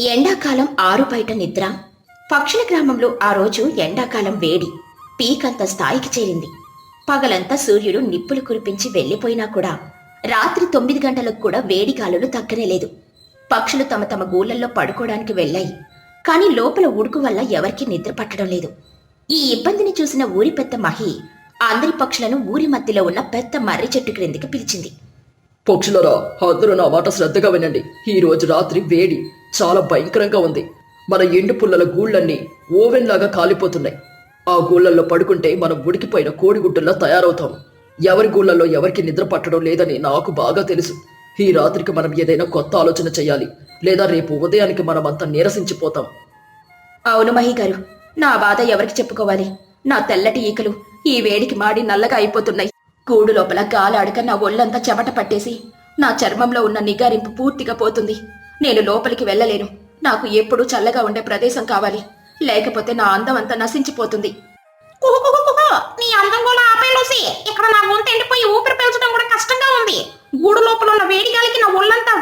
ఎండాకాలం ఆరు బయట నిద్ర. పక్షుల గ్రామంలో ఆ రోజు ఎండాకాలం వేడి పీకంత స్థాయికి చేరింది. పగలంతా సూర్యుడు నిప్పులు కురిపించి వెళ్లిపోయినా కూడా రాత్రి 9 గంటలకు కూడా వేడి గాలులు తగ్గనేలేదు. పక్షులు తమ తమ గూళ్లల్లో పడుకోవడానికి వెళ్ళాయి. కాని లోపల ఉడుకు వల్ల ఎవరికీ నిద్ర పట్టడం లేదు. ఈ ఇబ్బందిని చూసిన ఊరి పెద్ద మహి అందరి పక్షులను ఊరి మధ్యలో ఉన్న పెద్ద మర్రి చెట్టు క్రిందికి పిలిచింది. పక్షులరా, అందరూ నా మాట శ్రద్ధగా వినండి. ఈ రోజు రాత్రి వేడి చాలా భయంకరంగా ఉంది. మన ఎండు పుల్లల గూళ్ళన్నీ ఓవెన్ లాగా కాలిపోతున్నాయి. ఆ గూళ్ళల్లో పడుకుంటే మనం ఉడికిపోయిన కోడిగుడ్డుల్లా తయారవుతాం. ఎవరి గూళ్ళల్లో ఎవరికి నిద్ర పట్టడం లేదని నాకు బాగా తెలుసు. ఈ రాత్రికి మనం ఏదైనా కొత్త ఆలోచన చేయాలి, లేదా రేపు ఉదయానికి మనమంతా నీరసించిపోతాం. అవును మహి గారు, నా బాధ ఎవరికి చెప్పుకోవాలి? నా తెల్లటి ఈకలు ఈ వేడికి మాడి నల్లగా అయిపోతున్నాయి. గూడు లోపల గాలాడక నా ఒళ్ళంతా చెమట పట్టేసి నా చర్మంలో ఉన్న నిగారింపు పూర్తిగా పోతుంది. నేను లోపలికి వెళ్ళలేను. నాకు ఎప్పుడూ చల్లగా ఉండే ప్రదేశం కావాలి, లేకపోతే నా అందం అంతా నశించిపోతుంది. నీ అందం కూడా ఆపేలోసి, ఇక్కడ నా గొంతు ఎండిపోయి ఊపిరి పీల్చడం కూడా కష్టంగా ఉంది. గూడు లోపల ఉన్న వేడి గాలికి నా ఒళ్ళంతా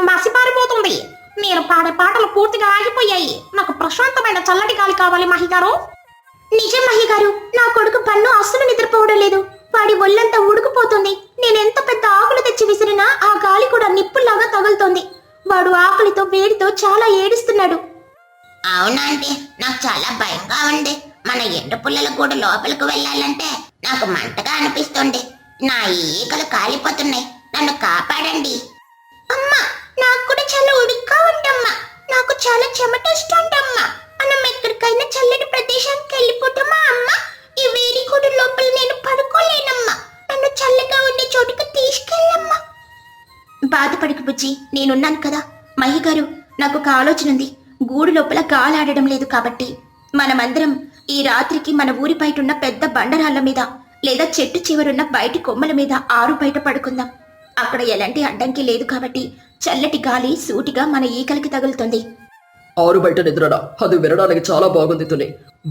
మసిపారిపోతుంది. నేను పాడే పాటలు పూర్తిగా ఆగిపోయాయి. నాకు ప్రశాంతమైన చల్లటి గాలి కావాలి మహి గారు. నిజం మహి గారు, నా కొడుకు పన్ను అస్సలు నిద్రపోవడం లేదు. వాడి ఒళ్ళంతా ఉడుకుపోతుంది. నేనెంత పెద్ద ఆకులు తెచ్చి విసిరినా ఆ గాలి కూడా నిప్పుల్లాగా తగులుతోంది. వాడు ఆకలితో వేడితో చాలా ఏడుస్తున్నాడు. అవునా అంటే నాకు చాలా భయంగా ఉంది. మన ఎండు పుల్లల గూడు లోపలికి వెళ్ళాలంటే నాకు మంటగా అనిపిస్తుంది. నా ఈకలు కాలిపోతున్నాయి. నన్ను కాపాడండి. అమ్మా, నాకు కూడా చాలా ఉడుక్గా ఉందమ్మా. నాకు చాలా చెమట వస్తుందమ్మా. మనం ఎక్కడికైనా చల్లటి ప్రదేశానికి వెళ్ళిపోతామా అమ్మా? ఈ వేడి గూడు లోపల నేను పడుకోలేనమ్మా. నన్ను చల్లగా ఉండే చోటుకు తీసుకెళ్ళమ్మా. బాధపడకు బుజ్జి, నేనున్నాను కదా. మహి గారు, నాకు ఒక ఆలోచన ఉంది. గూడు లోపల గాలాడడం లేదు కాబట్టి మనమందరం ఈ రాత్రికి మన ఊరి బయట ఉన్న పెద్ద బండరాళ్ల మీద లేదా చెట్టు చివరున్న బయటి కొమ్మల మీద ఆరు బయట పడుకుందాం. అక్కడ ఎలాంటి అడ్డంకి లేదు కాబట్టి చల్లటి గాలి సూటిగా మన ఈకలకి తగులుతుంది. ఆరు బయట నిద్రడా, అది వినడానికి చాలా బాగుంది తుని.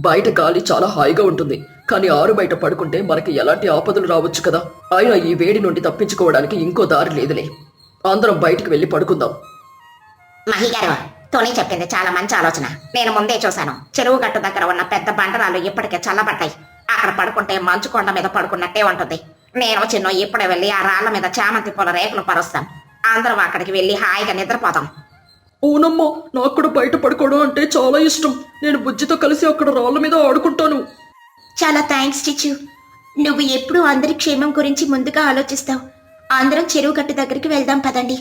బయట గాలి చాలా హాయిగా ఉంటుంది, కానీ ఆరు బయట పడుకుంటే మనకి ఎలాంటి ఆపదలు రావచ్చు కదా. అయినా ఈ వేడి నుండి తప్పించుకోవడానికి ఇంకో దారి లేదులే. అందరం బయటికి వెళ్ళి పడుకుందాం. మహి గారు, తోని చెప్పింది చాలా మంచి ఆలోచన. నేను ముందే చూశాను. చెరువు గట్టు దగ్గర ఉన్న పెద్ద బండరాలు ఇప్పటికే చల్లబడ్డాయి. అక్కడ పడుకుంటే మంచు కొండ మీద పడుకున్నట్టే ఉంటుంది. నేను చిన్న ఇప్పుడే వెళ్ళి ఆ రాళ్ల మీద చామంతి పూల రేకులు పరుస్తాం. అందరం అక్కడికి వెళ్ళి హాయిగా నిద్రపోతాం. అవునమ్మా, నాకు కూడా బయట పడుకోవడం అంటే చాలా ఇష్టం. నేను బుజ్జితో కలిసి అక్కడ రాళ్ల మీద ఆడుకుంటాను. చాలా థ్యాంక్స్ చిచ్చు. నువ్వు ఎప్పుడూ అందరి క్షేమం గురించి ముందుగా ఆలోచిస్తావు. అందరం చెరువు గట్టు దగ్గరికి వెళ్దాం పదండి.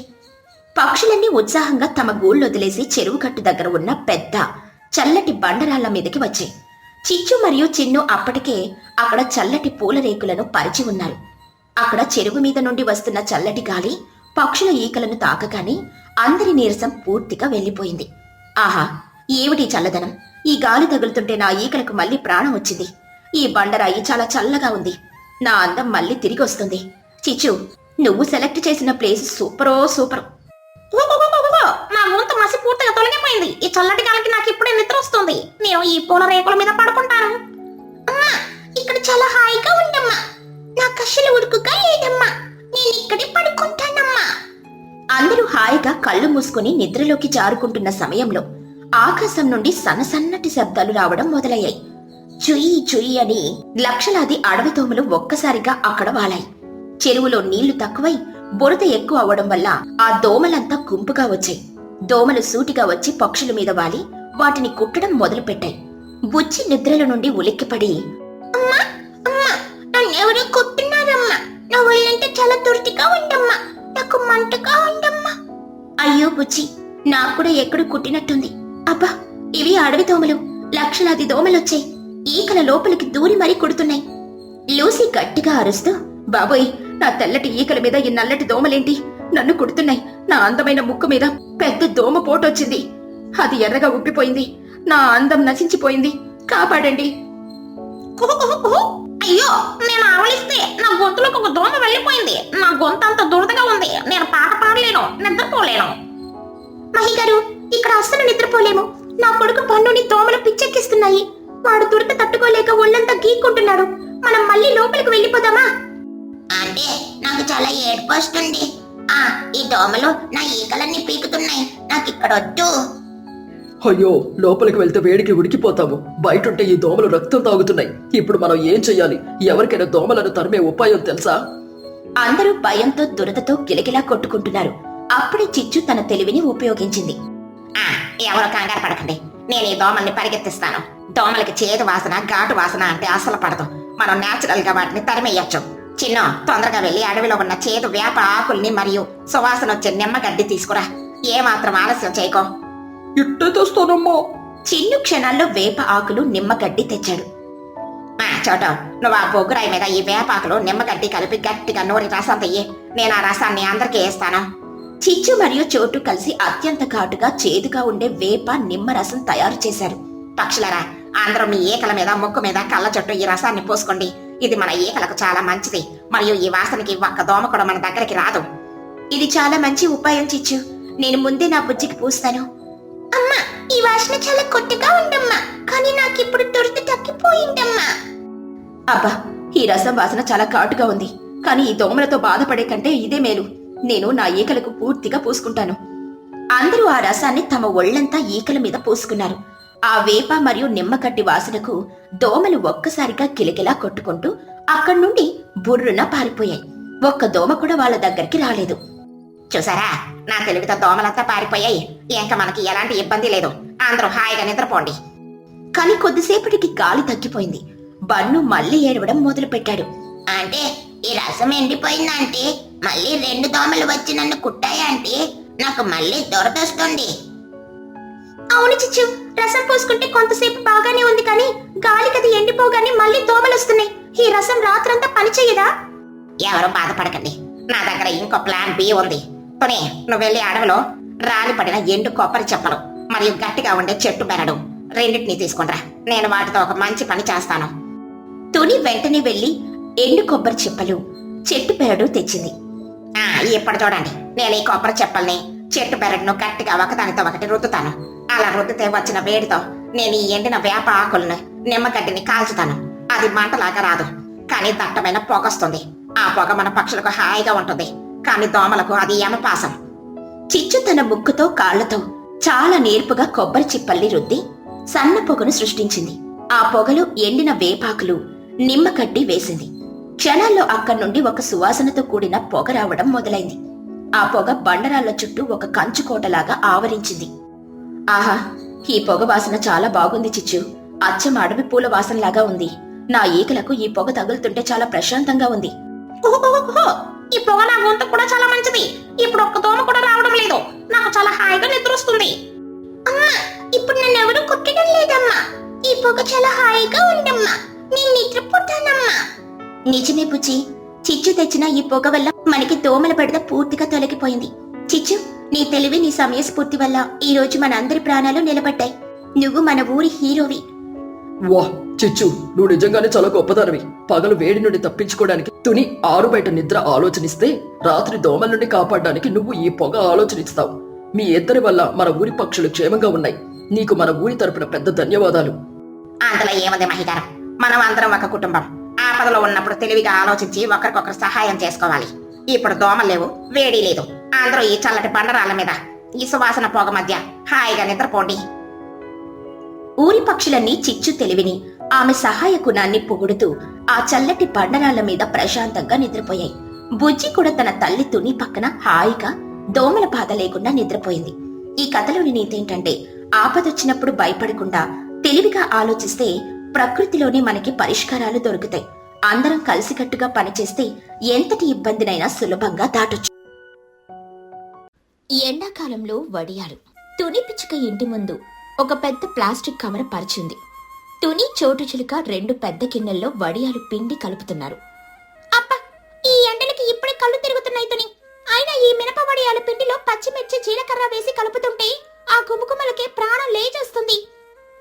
పక్షులన్నీ ఉత్సాహంగా తమ గూళ్ళు వదిలేసి చెరువు గట్టు దగ్గర ఉన్న పెద్ద చల్లటి బండరాళ్ల మీదకి వచ్చాయి. చిచ్చు మరియు చిన్ను అప్పటికే అక్కడ చల్లటి పూల రేకులను పరిచి ఉన్నారు. అక్కడ చెరువు మీద నుండి వస్తున్న చల్లటి గాలి పక్షుల ఈకలను తాకగానే అందరి నీరసం పూర్తిగా వెళ్లిపోయింది. ఆహా, ఏమిటి చల్లదనం! ఈ గాలి తగులుతుంటే నా ఈకలకు మళ్ళీ ప్రాణం వచ్చింది. ఈ బండరాయి చాలా చల్లగా ఉంది. నా అందం మళ్ళీ తిరిగి వస్తుంది. చిచ్చు, నువ్వు సెలెక్ట్ చేసిన ప్లేస్ సూపరో సూపర్. నా గొంతు మసి పూర్తిగా తొలగిపోయింది. ఈ చల్లటి గాలికి నాకు ఇప్పుడే నిద్ర వస్తుంది. నేను ఈ పూల రేకుల మీద పడుకుంటాను. అమ్మా, ఇక్కడ చాలా హాయిగా ఉందమ్మా. నాకు అస్సలు ఉడుకుగా లేదమ్మా. నేను ఇక్కడే పడుకుంటానమ్మా. అందరూ హాయిగా కళ్ళు మూసుకుని నిద్రలోకి జారుకుంటున్న సమయంలో ఆకాశం నుండి సన్నసన్నటి శబ్దాలు రావడం మొదలయ్యాయి. చుయి చుయి అని లక్షలాది అడవి దోమలు ఒక్కసారిగా అక్కడ వాలాయి. చెరువులో నీళ్లు తక్కువై బురద ఎక్కువ అవడం వల్ల ఆ దోమలంతా గుంపుగా వచ్చాయి. దోమలు సూటిగా వచ్చి పక్షుల మీద వాలి వాటిని కుట్టడం మొదలుపెట్టాయి. బుజ్జి నిద్రల నుండి ఉలిక్కిపడి, అమ్మా అమ్మా, నన్నెవరో కొట్టున్నారమ్మా. నా ఒళ్ళంటే చాలా దుర్దిగా ఉందమ్మా. నాకు మంటగా ఉందమ్మా. అయ్యో బుజ్జి, నాకు కూడా ఎక్కడో కుట్టినట్టుంది. అబ్బా, ఇవి అడవి దోమలు. లక్షలాది దోమలొచ్చాయి. ఈకల లోపలికి దూరి మరీ కుడుతున్నాయి. లూసీ గట్టిగా అరుస్తూ, బాబోయ్, నా తెల్లటి ఈకల మీద ఈ నల్లటి దోమలేంటి? నన్ను కుడుతున్నాయి. నా అందమైన ముక్కు మీద పెద్ద దోమ పోటొచ్చింది. అది ఎర్రగా ఉబ్బిపోయింది. నా అందం నశించిపోయింది. కాపాడండి. అయ్యో, నేను ఆవలిస్తే నా గొంతులోకి ఒక దోమ వెళ్ళిపోయింది. నా గొంతు అంత దురదగా ఉంది. నేను పాట పాడలేను, నిద్రపోలేను. మహి గారు, ఇక్కడ అస్సలు నిద్రపోలేము. నా కొడుకు పన్నుని దోమలు పిచ్చెక్కిస్తున్నాయి. వాడు దురద తట్టుకోలేక ఒళ్ళంతా గీక్కుంటున్నాడు. మనం మళ్ళీ లోపలికి వెళ్ళిపోదామా? అంటే నాకు చాలా ఏడుపు వస్తుంది. ఈ దోమలు నా ఈకలన్నీ పీకుతున్నాయి. నాకు ఇక్కడ వద్దు. అయ్యో లోపలికి వెళ్తే వేడికి ఉడికిపోతాము. బయటుంటే ఈ దోమలు రక్తం తాగుతున్నాయి. ఇప్పుడు మనం ఏం చెయ్యాలి? ఎవరికైనా దోమలను తరిమే ఉపాయం తెలుసా? అందరూ భయంతో దురదతో గిలగిలా కొట్టుకుంటున్నారు. అప్పుడే చిచ్చు తన తెలివిని ఉపయోగించింది. ఎవరు కంగారు పడకండి, నేను ఈ దోమల్ని పరిగెత్తిస్తాను. దోమలకి చేదు వాసన ఘాటు వాసన అంటే అసలు పడదు. మనం నేచురల్ గా వాటిని తరిమేయచ్చు. చిన్ను, తొందరగా వెళ్లి అడవిలో ఉన్న చేదు వేప ఆకుల్ని మరియు సువాసన వచ్చే నిమ్మగడ్డి తీసుకురా. ఏ మాత్రం ఆలస్యం చేయకో. ఇట్టే తెస్తానమ్మా. చిన్ను క్షణాల్లో వేప ఆకులు నిమ్మగడ్డి తెచ్చాడు. చోట, నువ్వు ఆ బొగ్గురాయి మీద ఈ వేపాకులు నిమ్మగడ్డి కలిపి గట్టిగా నూరి రసం తెయ్యి. నేను ఆ రసాన్ని అందరికీ వేస్తాను. చిచ్చు మరియు చోటు కలిసి అత్యంత ఘాటుగా చేదుగా ఉండే వేప నిమ్మ రసం తయారు చేశారు. పక్షులరా, అందరూ మీ ఈకల మీద ముక్కు మీద కళ్ళ చుట్టూ ఈ రసాన్ని పోసుకోండి. ఇది మన ఈకలకు చాలా మంచిది మరియు ఈ వాసనకి ఒక్క దోమ కూడా మన దగ్గరికి రాదు. ఇది చాలా మంచి ఉపాయం చిచ్చు. నేను ముందే నా బుజ్జికి పూస్తాను. అమ్మా, ఈ వాసన చాలా కొత్తగా ఉండమ్మా, కానీ నాకిప్పుడు దురద తగ్గిపోయిందమ్మా. అబ్బా, ఈ రసం వాసన చాలా ఘాటుగా ఉంది. కానీ ఈ దోమలతో బాధపడే కంటే ఇదే మేలు. నేను నా ఈకలకు పూర్తిగా పూసుకుంటాను. అందరూ ఆ రసాన్ని తమ ఒళ్లంతా ఈకల మీద పూసుకున్నారు. ఆ వేప మరియు నిమ్మగడ్డి వాసనకు దోమలు ఒక్కసారిగా కిలకిలా కొట్టుకుంటూ అక్కడి నుండి బుర్రున పారిపోయాయి. ఒక్క దోమ కూడా వాళ్ళ దగ్గరికి రాలేదు. చూసారా, నా తెలివితో దోమలంతా పారిపోయాయి. ఇంకా మనకి ఎలాంటి ఇబ్బంది లేదు. అందరూ హాయిగా నిద్రపోండి. కానీ కొద్దిసేపటికి గాలి తగ్గిపోయింది. బన్ను మళ్ళీ ఏడవడం మొదలు పెట్టాడు. అంటే ఈ రసం ఎండిపోయిందంటే మళ్ళీ 2 దోమలు వచ్చి నన్ను కుట్టాయంటే నాకు మళ్ళీ దొరదొస్తుంది. అవును చిచ్చు, రసం పోసుకుంటే కొంతసేపు బాగానే ఉంది, కానీ గాలికి అది ఎండిపోగానే మళ్ళీ దోమలు వస్తున్నాయి. ఈ రసం రాత్రంతా పనిచేయదా? ఎవరు బాధపడకండి, నా దగ్గర ఇంకో ప్లాన్ బి ఉంది. తుని, నువ్వు వెళ్ళి అడవిలో రాలి పడిన ఎండు కొబ్బరి చెప్పలు మరియు గట్టిగా ఉండే చెట్టు బెరడు రెండింటినీ తీసుకుంటా. నేను వాటితో ఒక మంచి పని చేస్తాను. తుని వెంటనే వెళ్లి ఎండు కొబ్బరి చిప్పలు చెట్టు పెరడు తెచ్చింది. ఇప్పుడు చూడండి, నేను ఈ కొబ్బరి చెప్పల్ని చెట్టు బెరడును గట్టిగా ఒకదానితో ఒకటి రుద్దుతాను. అలా రుద్దితే వచ్చిన వేడితో నేను ఈ ఎండిన వేప ఆకులను నిమ్మగడ్డిని కాల్చుతాను. అది మంటలాగా రాదు, కానీ దట్టమైన పొగొస్తుంది. ఆ పొగ మన పక్షులకు హాయిగా ఉంటుంది, కానీ దోమలకు అది యమపాసం. చిచ్చు తన ముక్కుతో కాళ్లతో చాలా నేర్పుగా కొబ్బరి చిప్పల్ని రుద్ది సన్న పొగను సృష్టించింది. ఆ పొగలో ఎండిన వేపాకులు నిమ్మగడ్డి వేసింది. క్షణాల్లో అక్కడి నుండి ఒక సువాసనతో కూడిన పొగ రావడం మొదలైంది. ఆ పొగ బండరాళ్ల చుట్టూ ఒక కంచుకోటలాగా ఆవరించింది. ఆహా, ఈ పొగ వాసన చాలా బాగుంది చిచ్చు. అచ్చం అడవి పూల వాసనలాగా ఉంది. నా ఈకలకు ఈ పొగ తగులుతుంటే చాలా ప్రశాంతంగా ఉంది. ఓహో, ఈ పొగ నా గొంతు కూడా చాలా మంచిది. ఇప్పుడు ఒక్క దోమ కూడా రావడం లేదు. నాకు చాలా హాయిగా నిద్ర వస్తుంది. అమ్మా, ఇప్పుడు నన్ను ఎవరు కొట్టడం లేదమ్మా. ఈ పొగ చాలా హాయిగా ఉండమ్మా. నేను నిద్రపోతానమ్మా. నిజమే బుజ్జి, చిచ్చు తెచ్చిన ఈ పొగ వల్ల మనకి దోమల బెడద పూర్తిగా తొలగిపోయింది. చిచ్చు, నీ తెలివి నీ సమయస్ఫూర్తి వల్ల ఈ రోజు మన అందరి ప్రాణాలు నిలబడ్డాయి. నువ్వు మన ఊరి హీరోవి. వాహ్ చిచ్చు, నువ్వు నిజంగానే చాలా గొప్పదానివి. పగలు వేడి నుండి తప్పించుకోవడానికి తుని ఆరు బయట నిద్ర ఆలోచనిస్తే, రాత్రి దోమల నుండి కాపాడడానికి నువ్వు ఈ పొగ ఆలోచనిస్తావు. మీ ఇద్దరి వల్ల మన ఊరి పక్షులు క్షేమంగా ఉన్నాయి. నీకు మన ఊరి తరపున పెద్ద ధన్యవాదాలు. అందులో ఏముంది మహిగారు, మనం అందరం ఒక కుటుంబం. ఆపదలో ఉన్నప్పుడు తెలివిగా ఆలోచించి ఒకరికొకరు సహాయం చేసుకోవాలి. ఇప్పుడు దోమలు లేవు, వేడి లేదు. అందరూ ఈ చల్లటి బండరాళ్ల మీద ఈ సువాసన పొగ మధ్య హాయిగా నిద్రపోండి. ఊరి పక్షులన్నీ చిచ్చు తెలివిని, ఆమె సహాయ గుణాన్ని పొగుడుతూ ఆ చల్లటి బండరాళ్ల మీద ప్రశాంతంగా నిద్రపోయాయి. బుజ్జి కూడా తన తల్లి తుని పక్కన హాయిగా దోమల బాధ లేకుండా నిద్రపోయింది. ఈ కథలోని నీతేంటంటే, ఆపదొచ్చినప్పుడు భయపడకుండా తెలివిగా ఆలోచిస్తే ప్రకృతిలోనే మనకి పరిష్కారాలు దొరుకుతాయి. అందరం కలిసికట్టుగా పనిచేస్తే ఎంతటి ఇబ్బందినైనా సులభంగా దాటొచ్చు. ఎండాకాలంలో వడియాలు. తుని పిచ్చుక ఇంటి ముందు ఒక పెద్ద ప్లాస్టిక్ కవర్ పరిచింది. తుని చోటు చిలుక 2 పెద్ద గిన్నెల్లో వడియాలు పిండి కలుపుతున్నారు. అబ్బా, ఈ ఎండలకి ఇప్పుడే కళ్ళు తిరుగుతున్నాయి తుని. అయినా ఈ మినప వడియాల పిండిలో పచ్చిమిర్చి జీలకర్ర వేసి కలుపుతుంటే ఆ గుమగుమలకే ప్రాణం లేచేస్తుంది.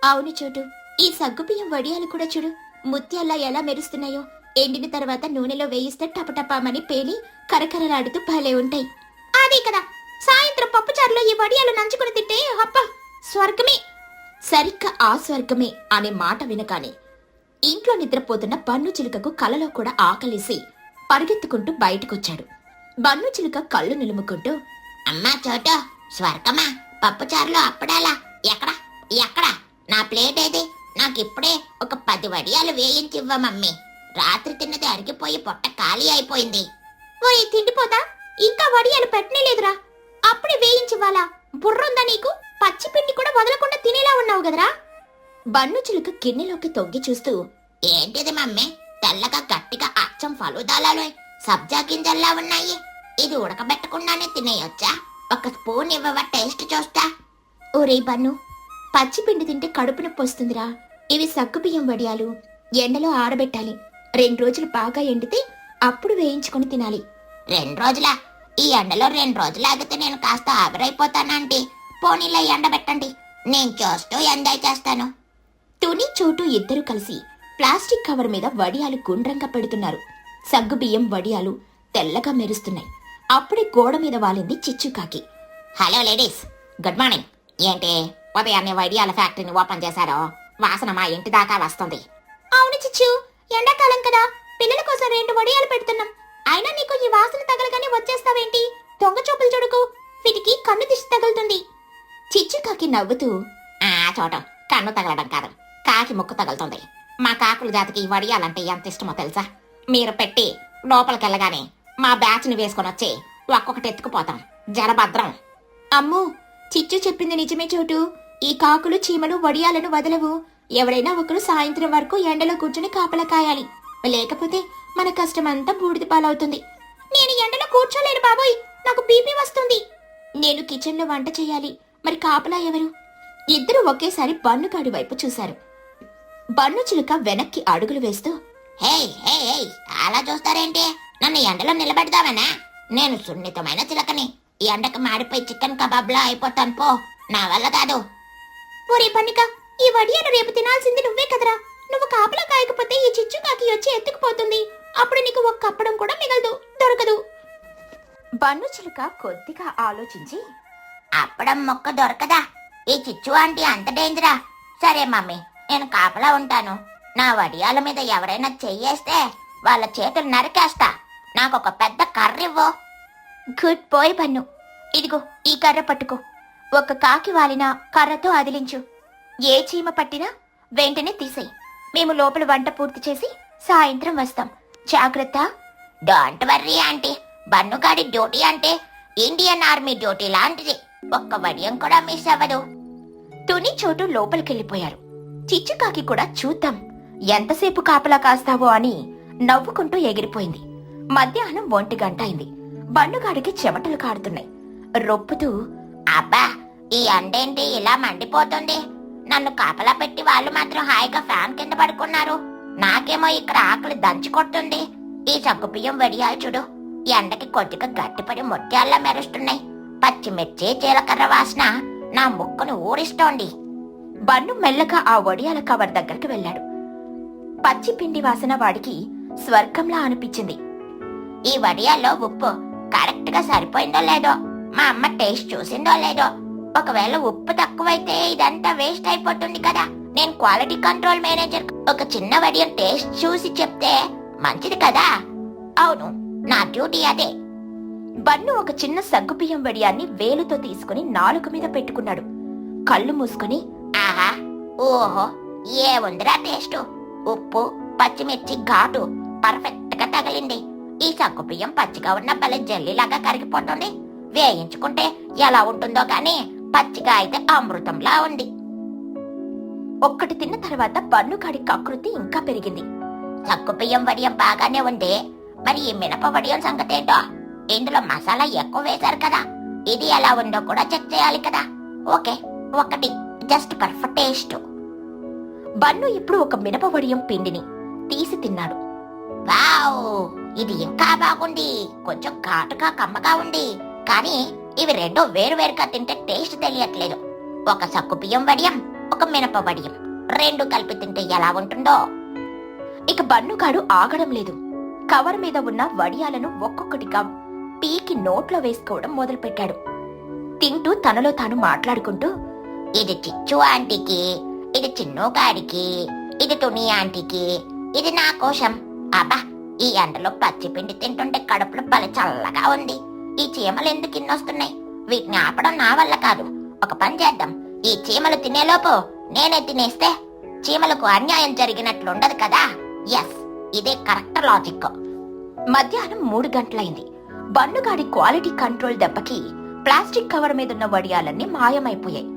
అవును చోటు, ఈ సగ్గుబియ్యం వడియాలు కూడా చూడు, ముత్యాల్లా ఎలా మెరుస్తున్నాయో. ఎండిన తర్వాత నూనెలో వేయిస్తే టపటపామని పేలి కరకరలాడుతూ భలే ఉంటాయి. అదే కదా, సాయంత్రం పప్పుచారులో ఈ వడియాలు నంచుకుని తింటే అబ్బా స్వర్గమే. సరిగ్గా ఆ స్వర్గమే అనే మాట వినగానే ఇంట్లో నిద్రపోతున్న బన్ను చిలుకకు కలలో కూడా ఆకలేసి పరిగెత్తుకుంటూ బయటకొచ్చాడు. బన్ను చిలుక కళ్ళు నిలుముకుంటూ, అమ్మా చోట, స్వర్గమా? పప్పుచారులో అప్పడాలా? ఎక్కడ ఎక్కడ నా ప్లేట్ ఏది? నాకిప్పుడే ఒక 10 వడియాలు వేయించివ్వ మమ్మీ. రాత్రి తిన్నది అరిగిపోయి పొట్ట ఖాళీ అయిపోయింది. ఓయ్ తిండిపోతా, ఇంకా వడియాలు పెట్టనేలేదురా, అప్పుడే వేయించివ్వాలా? బుర్రుందా నీకు? పచ్చిపిండి కూడా వదలకుండా తినేలా ఉన్నావు కదరా. బన్ను చిలుక గిన్నెలోకి తొంగి చూస్తూ, ఏంటిది మమ్మీ? తెల్లగా గట్టిగా అచ్చం ఫలుదాలలో సబ్జా గింజల్లా ఉన్నాయి. ఇది ఉడకబెట్టకుండానే తినేయొచ్చా? ఒక స్పూన్ ఇవ్వవా, టేస్ట్ చూస్తా. ఒరే బన్ను, పచ్చిపిండి తింటే కడుపు నొప్పి వస్తుందిరా. ఇవి సగ్గుబియ్యం వడియాలు, ఎండలో ఆరబెట్టాలి. 2 రోజులు బాగా ఎండితే అప్పుడు వేయించుకొని తినాలి. 2 రోజులా? ఈ ఎండలో 2 రోజులు ఆగితే నేను కాస్త ఆవిరైపోతానండి. పోనీలా ఎండబెట్టండి, నేను చూస్తూ ఎంజాయ్ చేస్తాను. తుని చోటు ఇద్దరు కలిసి ప్లాస్టిక్ కవర్ మీద వడియాలు గుండ్రంగా పెడుతున్నారు. సగ్గుబియ్యం వడియాలు తెల్లగా మెరుస్తున్నాయి. అప్పుడే గోడ మీద వాలింది చిచ్చుకాకి. Hello ladies, good morning. ఏంటి ఉదయాన్నే వడియాల ఫ్యాక్టరీని ఓపెన్ చేశారో? వాసన మా ఇంటి దాకా వస్తుంది. అవును చిచ్చు, ఎండాకాలం కదా, పిల్లల కోసం 2 వడియాలు పెడుతున్నాం. అయినా నీకు ఈ వాసన తగలగానే వచ్చేస్తావేంటి? దొంగ చూపులు చూడకు, వీటికి కన్ను దిష్టి తగులుతుంది. చిచ్చుకాకి నవ్వుతూ, చూడం కన్ను తగలడం కాదు, కాకి ముక్కు తగులుతుంది. మా కాకుల జాతికి ఈ వడియాలంటే ఎంత ఇష్టమో తెలుసా? మీరు పెట్టి లోపలికెళ్ళగానే మా బ్యాచ్ని వేసుకొని వచ్చి ఒక్కొక్కటి ఎత్తుకుపోతాం. జలభద్రం. అమ్మో, చిచ్చు చెప్పింది నిజమే చోటు. ఈ కాకులు చీమలు వడియాలను వదలవు. ఎవరైనా ఒకరు సాయంత్రం వరకు ఎండలో కూర్చుని కాపలా కాయాలి. లేకపోతే మన కష్టమంతా బూడిద పాలవుతుంది. నేను ఎండలో కూర్చోలేను బాబోయ్, నాకు బీపీ వస్తుంది. నేను కిచెన్లో వంట చేయాలి, మరి కాపలా ఎవరు? ఇద్దరు ఒకేసారి బన్నుగాడి వైపు చూశారు. బన్ను చిలుక వెనక్కి అడుగులు వేస్తూ, హే హే హే, అలా చూస్తారేంటి? నన్ను ఎండలో నిలబెడదామనా? నేను సున్నితమైన చిలకని. ఈ ఎండకు మాడిపోయి చికెన్ కబాబ్లా అయిపోతాను పో, నా వల్ల కాదు. ఒరే పన్నిక, ఈ వడియాలు రేపు తినాల్సింది నువ్వే కదరా. నువ్వు కాపలా కాయకపోతే ఈ చిచ్చుకాకి వచ్చి ఎత్తుకుపోతుంది. అప్పుడు నీకు ఒక్క అప్పడం కూడా మిగలదు, దొరకదు. బన్ను చిలుక కొద్దిగా ఆలోచించి, అప్పడం మొక్క దొరకదా? ఈ చిచ్చు ఆంటీ అంత డేంజరా? సరే మమ్మీ, నేను కాపలా ఉంటాను. నా వడియాల మీద ఎవరైనా చెయ్యేస్తే వాళ్ళ చేతులు నరికేస్తా. నాకొక పెద్ద కర్రివ్వు. Good bye bun. ఇదిగో ఈ కర్ర పట్టుకో. ఒక కాకి వాలినా కర్రతో అదిలించు. ఏ చీమ పట్టినా వెంటనే తీసేయి. మేము లోపల వంట పూర్తి చేసి సాయంత్రం వస్తాం. జాగ్రత్త. డోంట్ వర్రీ ఆంటీ, బన్నుగాడి డ్యూటీ అంటే ఇండియన్ ఆర్మీ డ్యూటీ లాంటిది. ఒక్క వడియం కూడా మిస్ అవ్వదు. తుని చోటు లోపలికెళ్ళిపోయారు. చిచ్చుకాకి కూడా చూద్దాం ఎంతసేపు కాపలా కాస్తావో అని నవ్వుకుంటూ ఎగిరిపోయింది. మధ్యాహ్నం 1 గంట అయింది. బన్నుగాడికి చెమటలు కారుతున్నాయి. రొప్పుతూ, అబ్బా, ఈ ఎండేంటి ఇలా మండిపోతుంది? నన్ను కాపలా పెట్టి వాళ్ళు మాత్రం హాయిగా ఫ్యాన్ కింద పడుకున్నారు. నాకేమో ఇక్కడ ఆకలి దంచి కొడుతుంది. ఈ సగ్గుబియ్యం వడియాలు చూడు, ఎండకి కొద్దిగా గట్టిపడి ముత్యాల్లా మెరుస్తున్నాయి. పచ్చిమిర్చి జీలకర్ర వాసన నా ముక్కును ఊరిస్తోంది. బన్ను మెల్లగా ఆ వడియాల కవర్ దగ్గరికి వెళ్ళాడు. పచ్చి పిండి వాసన వాడికి స్వర్గంలా అనిపించింది. ఈ వడియాల్లో ఉప్పు కరెక్ట్ గా సరిపోయిందో లేదో, మా అమ్మ టేస్ట్ చూసిందో లేదో. ఒకవేళ ఉప్పు తక్కువైతే ఇదంతా వేస్ట్ అయిపోతుంది కదా. నేను క్వాలిటీ కంట్రోల్ మేనేజర్, ఒక చిన్న వడియం టేస్ట్ చూసి చెప్తే మంచిది కదా. అవును, నా డ్యూటీ అదే. బన్ను ఒక చిన్న సగ్గుబియ్యం వడియాన్ని వేలుతో తీసుకుని నాలుక మీద పెట్టుకున్నాడు. కళ్ళు మూసుకుని, ఆహా, ఓహో, ఏ ఉందిరా టేస్ట్. ఉప్పు, పచ్చిమిర్చి ఘాటు పర్ఫెక్ట్ గా తగిలింది. ఈ సగ్గుబియ్యం పచ్చిగా ఉన్న భలే జల్లీలాగా కరిగిపోతుంది. వేయించుకుంటే ఎలా ఉంటుందో గాని పచ్చిగా అయితే అమృతంలా ఉంది. ఒక్కటి తిన్న తర్వాత బన్నుగాడి కకృతి ఇంకా పెరిగింది. సగ్గుబియ్యం వడియం బాగానే ఉంది, మరి ఈ మినప వడియం సంగతేంటో? ఇందులో మసాలా ఎక్కువ వేశారు కదా, ఇది ఎలా ఉందో కూడా చెక్ చేయాలి కదా. ఓకే, ఒకటి జస్ట్ పర్ఫెక్ట్ టేస్ట్. బన్ను ఇప్పుడు ఒక మినప వడియం పిండిని తీసి తిన్నాడు. వావ్, ఇది ఇంకా బాగుంది. కొంచెం ఘాటుగా కమ్మగా ఉంది, కానీ ఇవి రెండు వేరువేరుగా తింటే టేస్ట్ తెలియట్లేదు. ఒక సగ్గుబియ్యం వడియం, ఒక మినప వడియం, రెండు కలిపి తింటే ఎలా ఉంటుందో. ఇక బన్నుగాడు ఆగడం లేదు. కవర్ మీద ఉన్న వడియాలను ఒక్కొక్కటిగా పీకి నోట్లో వేసుకోవడం మొదలుపెట్టాడు. తింటూ తనలో తాను మాట్లాడుకుంటూ, ఇది చిచ్చు ఆంటీకి, ఇది చిన్నుగాడికి, ఇది తుని ఆంటీకి, ఇది నా కోసం. అబ్బా, ఈ ఎండలో పచ్చిపిండి తింటుంటే కడుపులో భలే చల్లగా ఉంది. ఈ చీమలు ఎందుకు ఇన్నొస్తున్నాయి? వీటిని ఆపడం నా వల్ల కాదు. ఒక పని చేద్దాం, ఈ చీమలు తినేలోపు నేనే తినేస్తే చీమలకు అన్యాయం జరిగినట్లుండదు కదా. ఎస్, ఇదే కరెక్ట్ లాజిక్. మధ్యాహ్నం 3 గంటలైంది. బన్నుగాడి క్వాలిటీ కంట్రోల్ దెబ్బకి ప్లాస్టిక్ కవర్ మీదున్న వడియాలన్నీ మాయమైపోయాయి.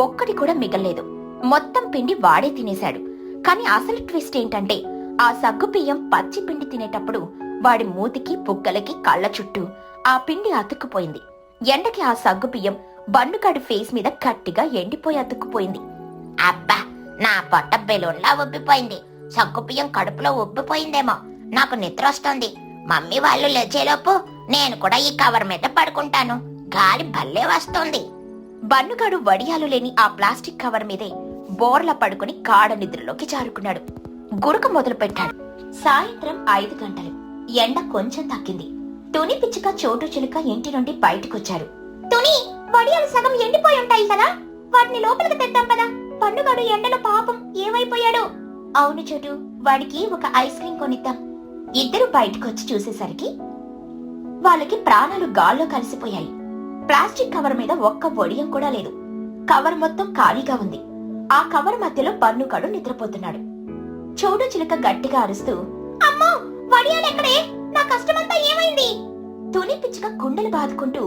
ఒక్కటి కూడా మిగల్లేదు. మొత్తం పిండి వాడే తినేశాడు. కాని అసలు ట్విస్ట్ ఏంటంటే ఆ సగ్గుబియ్యం పచ్చి పిండి తినేటప్పుడు వాడి మూతికి, బుగ్గలకి, కళ్ళ చుట్టూ ఆ పిండి అతుక్కుపోయింది. ఎండకి ఆ సగ్గుబియ్యం బన్నుగాడి ఫేస్ మీద గట్టిగా ఎండిపోయి అతుక్కుపోయింది. అబ్బా, నా పొట్ట బెలూన్లా ఉబ్బిపోయింది. సగ్గుబియ్యం కడుపులో ఉబ్బిపోయిందేమో. నాకు నిద్ర వస్తుంది. మమ్మీ వాళ్ళు లేచేలోపు నేను కూడా ఈ కవర్ మీద పడుకుంటాను. గాలి భలే వస్తుంది. బన్నుగాడు వడియాలు లేని ఆ ప్లాస్టిక్ కవర్ మీదే బోర్లా పడుకుని గాఢ నిద్రలోకి జారుకున్నాడు. గురక మొదలు పెట్టాడు. సాయంత్రం 5 గంటలు. ఎండ కొంచెం తగ్గింది. తుని పిచ్చుక, చోటు చిలుక ఇంటి నుండి బయటకొచ్చారు. తుని, వడియాలు సగం ఎండిపోయి ఉంటాయి కదా, వాటిని లోపలికి తెద్దాం పదా. పండుగాడు ఎండలో పాపం ఏమైపోయాడు. అవును చోటు, వాడికి ఒక ఐస్ క్రీం కొనిద్దాం. ఇద్దరు బయటకొచ్చి చూసేసరికి వాళ్ళకి ప్రాణాలు గాల్లో కలిసిపోయాయి. ప్లాస్టిక్ కవర్ మీద ఒక్క వడియం కూడా లేదు. కవర్ మొత్తం ఖాళీగా ఉంది. ఆ కవర్ మధ్యలో బన్నుగాడు నిద్రపోతున్నాడు. చోటు చిలుక గట్టిగా అరుస్తూ, అమ్మో, వడియాలెక్కడే? నా కష్టమంతా ఏమైంది? తుని పిచ్చుక గుండెలు బాదుకుంటూ,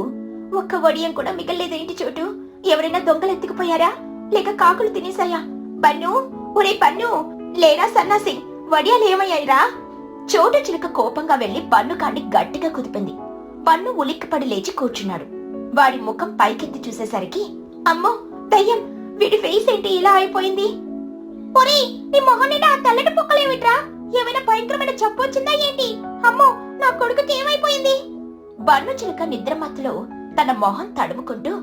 ఒక్క వడియం కూడా మిగల్లేదేంటి చోటు? ఎవరైనా దొంగలు ఎత్తుకుపోయారా? లేక కాకులు తినేశాయా? బన్ను, ఒరే బన్ను, లేరా సన్నాసి, వడియాలు ఏమయ్యాయిరా? చోటు చిలుక కోపంగా వెళ్లి బన్నుగాడిని గట్టిగా కుదిపింది. బన్ను ఉలిక్కిపడి లేచి కూర్చున్నాడు. వాడి ముఖం పైకెత్తి చూసేసరికి, అమ్మో దయ్యం, వీడి ఫేస్ ఏంటి ఇలా అయిపోయింది? ఒరేయ్, నీ మొహం నిండా ఆ తెల్లటి పొక్కలేమిట్రా? ఏమైనా భయంకరమైన జబ్బు వచ్చిందా ఏంటి? అమ్మో, నా కొడుకుకి ఏమైపోయింది? బన్ను చిలుక నిద్రమత్తులో తన మొహం తడుముకుంటూ,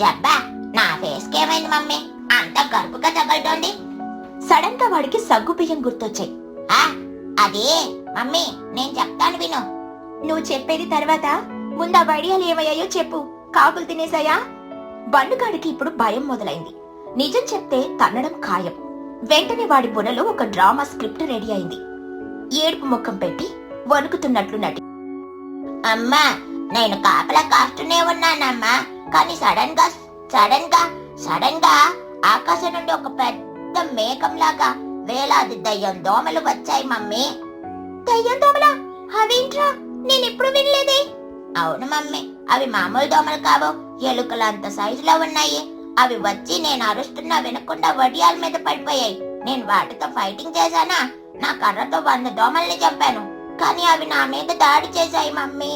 జబ్బా, నా ఫేస్ కేమైంది మమ్మీ? అంత గరుపుగా తగలటోంది. సడన్ గా వాడికి సగ్గుబియ్యం గుర్తొచ్చాయి. ఆ, అదే మమ్మీ, నేను చెప్తాను విను. నువ్వు చెప్పేది తర్వాత ముందు ఆ వడియాలు ఏమయ్యాయో చెప్పు. కాకులు తినేశాయా? బన్నుగాడికి ఇప్పుడు భయం మొదలైంది. నిజం చెప్తే తన్నడం ఖాయం. వెంటనే వాడి బుర్రలో ఒక డ్రామా స్క్రిప్ట్ రెడీ అయింది. ఏడుపు ముఖం పెట్టి వణుకుతున్నట్లు నటి, అమ్మా, నేను కాపలా కాస్తూనే ఉన్నానమ్మా. కానీ సడన్ గా ఆకాశం నుండి ఒక పెద్ద మేఘంలాగా వేలాది దయ్యం దోమలు వచ్చాయి మమ్మీ. దయ్యం దోమలా? అవేంట్రా? నేనెప్పుడు వినలేదే. అవును మమ్మీ, అవి మామూలు దోమలు కావు, ఎలుకలంత సైజులో ఉన్నాయి. అవి వచ్చి నేను అరుస్తున్నా వినకుండా వడియాల మీద పడిపోయాయి. నేను వాటితో ఫైటింగ్ చేశానా? నా కర్రతో 100 దోమల్ని చంపాను. కానీ అవి నా మీద దాడి చేశాయి మమ్మీ.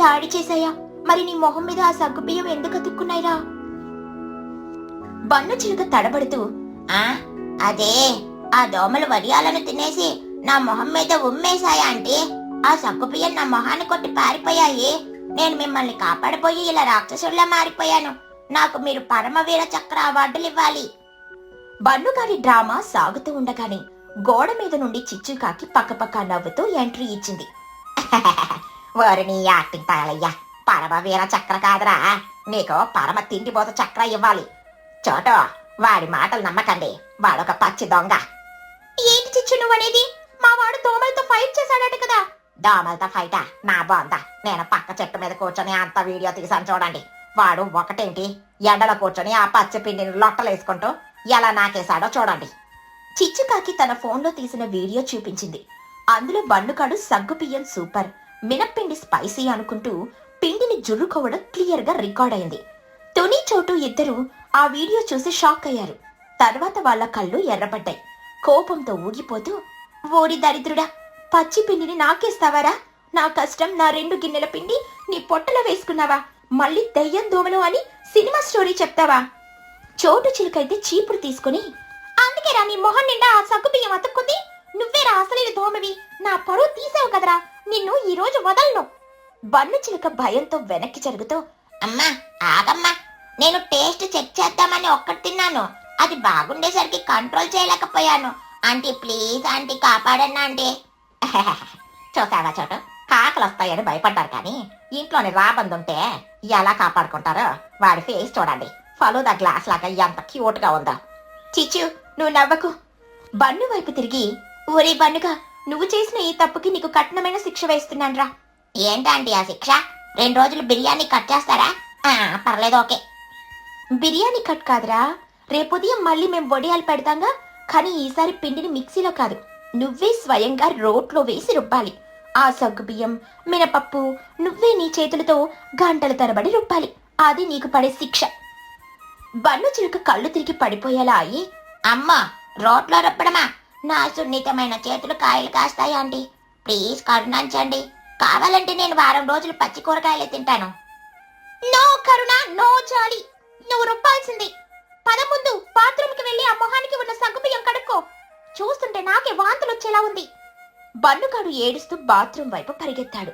దాడి చేశాయా? మరి నీ మొహం మీద ఆ సగ్గుబియ్యం ఎందుకు అతుక్కున్నాయిరా? బన్ను చిలుక తడబడుతూ, అదే, ఆ దోమలు వడియాలను తినేసి నా మొహం మీద ఉమ్మేశాయా అంటే ఆ సగ్గుబియ్యం నా మొహాన్ని కొట్టి పారిపోయాయి. నేను మిమ్మల్ని కాపాడబోయి ఇలా రాక్షసుల్లా మారిపోయాను. నాకు మీరు పరమవీర చక్ర అవార్డులు ఇవ్వాలి. బన్నుగారి డ్రామా సాగుతూ ఉండగానే గోడ మీద నుండి చిచ్చుకాకి పక్కపక్క నవ్వుతూ ఎంట్రీ ఇచ్చింది. వారిని యాక్టింగ్ తాగలయ్యా, పరమవీర చక్ర కాదురా, నీకు పరమ తిండిపోత చక్ర ఇవ్వాలి. చోటో, వాడి మాటలు నమ్మకండి, వాడొక పచ్చి దొంగ. ఏంటి చిచ్చు నువ్వనేది? మా వాడు దోమలతో ఫైట్ చేశాడట కదా. దోమలతో ఫైటా? నా బాందా, నేను పక్క చెట్టు మీద కూర్చొని అంత వీడియో తీసాను చూడండి. వాడు ఒకటేంటి, ఎండలో కూర్చొని ఆ పచ్చి పిండిని లొట్టలేసుకుంటూ ఎలా నాకేశాడో చూడండి. చిచ్చుకాకి తన ఫోన్లో తీసిన వీడియో చూపించింది. అందులో బన్నుగాడు సగ్గుబియ్యం సూపర్, మినప్పిండి స్పైసీ అనుకుంటూ పిండిని జుర్రుకోవడం క్లియర్ గా రికార్డ్ అయింది. తుని, చోటు ఇద్దరు ఆ వీడియో చూసి షాక్ అయ్యారు. తర్వాత వాళ్ళ కళ్ళు ఎర్రబడ్డాయి. కోపంతో ఊగిపోతూ, ఓరి దరిద్రుడా, పచ్చి పిండిని నాకేస్తావారా? నా కష్టం, నా 2 గిన్నెల పిండి నీ పొట్టలో వేసుకున్నావా? మళ్ళీ దయ్యం దోమలు అని సినిమా స్టోరీ చెప్తావా? చోటు చిలుకైతే చీపురు తీసుకుని, అందుకేరా నీ మొహం నిండా ఆ సగ్గుబియ్యం అతుక్కుంది. నువ్వేరా అసలైన దోమవి. నా పరువు తీసావు కదరా, నిన్ను ఈ రోజు వదలను. బన్ను చిలుక భయంతో వెనక్కి జరుగుతూ, అమ్మా ఆగమ్మా, నేను టేస్ట్ చెక్ చేద్దామని ఒక్కటి తిన్నాను. అది బాగుండేసరికి కంట్రోల్ చేయలేకపోయాను. ఆంటీ ప్లీజ్, ఆంటీ కాపాడన్నా ఆంటీ. చూసావా చోటు, కాకలు వస్తాయని భయపడ్డారు, కానీ ఇంట్లోని రాబందుంటే ఎలా కాపాడుకుంటారో. వాడి ఫేస్ చూడండి, ఫలూదా గ్లాస్ లాగా ఎంత క్యూట్ గా ఉందో. చిచ్చు, నువ్వు నవ్వకు. బన్ను వైపు తిరిగి, ఊరే బన్నుగా, నువ్వు చేసిన ఈ తప్పుకి నీకు కఠినమైన శిక్ష వేస్తున్నాన్రా. ఏంటంటే ఆ శిక్ష? 2 రోజులు బిర్యానీ కట్ చేస్తారా? పర్లేదు, ఓకే. బిర్యానీ కట్ కాదురా, రేపు ఉదయం మళ్ళీ మేం వడియాలు పెడతాంగా, కానీ ఈసారి పిండిని మిక్సీలో కాదు, నువ్వే స్వయంగా రోట్లో వేసి రుబ్బాలి. ఆ సగ్గుబియ్యం, మినపప్పు నువ్వే నీ చేతులతో గంటల తరబడి రుబ్బాలి. అది నీకు పడే శిక్ష. బన్ను చిలుక కళ్ళు తిరిగి పడిపోయేలా అయ్యి, అమ్మా, రోట్లో రుబ్బడమా? నా సున్నితమైన చేతులు కాయలు కాస్తాయి ఆంటీ. ప్లీజ్ కరుణించండి. కావాలంటే నేను వారం రోజులు పచ్చి కూరగాయలే తింటాను. నో కరుణ, నో జాలి, నువ్వు రుబ్బాల్సింది. పద ముందు బాత్రూమ్కి వెళ్ళి ఆ మొహానికి ఉన్న సగ్గుబియ్యం కడుక్కో. చూస్తుంటే నాకే వాంతులు వచ్చేలా ఉంది. బన్నుగాడు ఏడుస్తూ బాత్రూం వైపు పరిగెత్తాడు.